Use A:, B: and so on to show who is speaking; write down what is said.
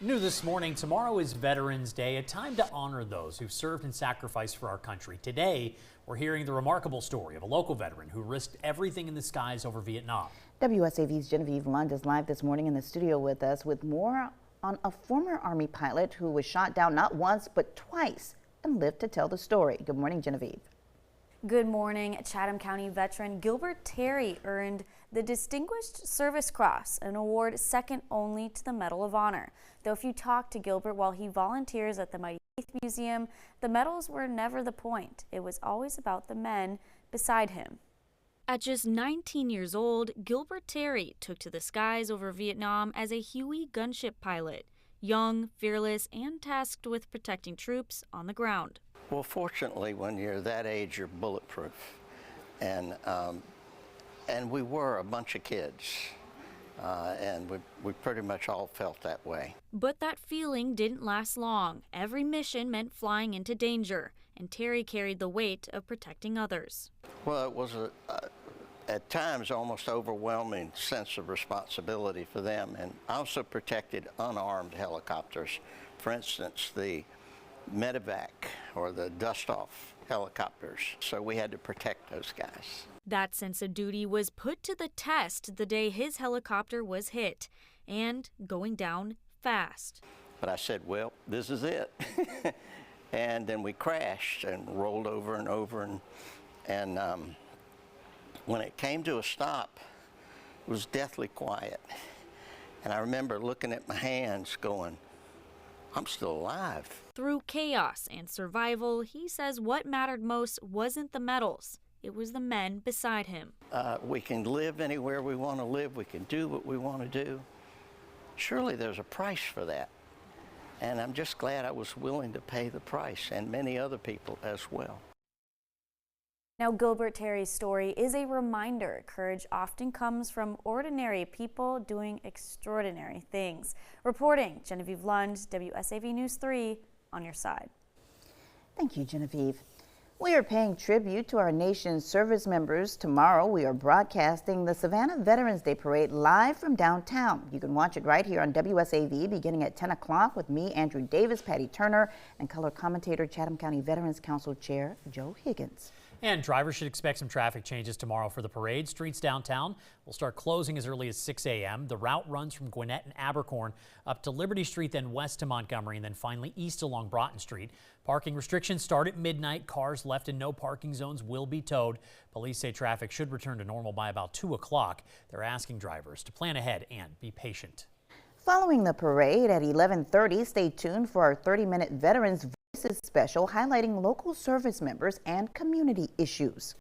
A: New this morning, tomorrow is Veterans Day, a time to honor those who've served and sacrificed for our country. Today, we're hearing the remarkable story of a local veteran who risked everything in the skies over Vietnam.
B: WSAV's Genevieve Lund is live this morning in the studio with us with more on a former Army pilot who was shot down not once but twice and lived to tell the story. Good morning, Genevieve.
C: Good morning. Chatham County veteran Gilbert Terry earned the Distinguished Service Cross, an award second only to the Medal of Honor. Though if you talk to Gilbert while he volunteers at the Mighty Faith Museum, the medals were never the point. It was always about the men beside him.
D: At just 19 years old, Gilbert Terry took to the skies over Vietnam as a Huey gunship pilot, young, fearless, and tasked with protecting troops on the ground.
E: Well, fortunately, when you're that age, you're bulletproof. And we were a bunch of kids, and we pretty much all felt that way.
D: But that feeling didn't last long. Every mission meant flying into danger, and Terry carried the weight of protecting others.
E: Well, it was at times almost overwhelming sense of responsibility for them. And I also protected unarmed helicopters. For instance, the medevac or the dust-off helicopters. So we had to protect those guys.
D: That sense of duty was put to the test the day his helicopter was hit, and going down fast.
E: But I said, well, this is it. And then we crashed and rolled over and over. And when it came to a stop, it was deathly quiet. And I remember looking at my hands going, I'm still alive.
D: Through chaos and survival, he says what mattered most wasn't the medals. It was the men beside him.
E: We can live anywhere we want to live. We can do what we want to do. Surely there's a price for that. And I'm just glad I was willing to pay the price, and many other people as well.
C: Now, Gilbert Terry's story is a reminder. Courage often comes from ordinary people doing extraordinary things. Reporting, Genevieve Lund, WSAV News 3, on your side.
B: Thank you, Genevieve. We are paying tribute to our nation's service members. Tomorrow, we are broadcasting the Savannah Veterans Day Parade live from downtown. You can watch it right here on WSAV beginning at 10 o'clock with me, Andrew Davis, Patty Turner, and color commentator Chatham County Veterans Council Chair Joe Higgins.
A: And drivers should expect some traffic changes tomorrow for the parade. Streets downtown will start closing as early as 6 a.m. The route runs from Gwinnett and Abercorn up to Liberty Street, then west to Montgomery, and then finally east along Broughton Street. Parking restrictions start at midnight. Cars left in no parking zones will be towed. Police say traffic should return to normal by about 2 o'clock. They're asking drivers to plan ahead and be patient.
B: Following the parade at 11:30, stay tuned for our 30-minute Veterans Voices special highlighting local service members and community issues.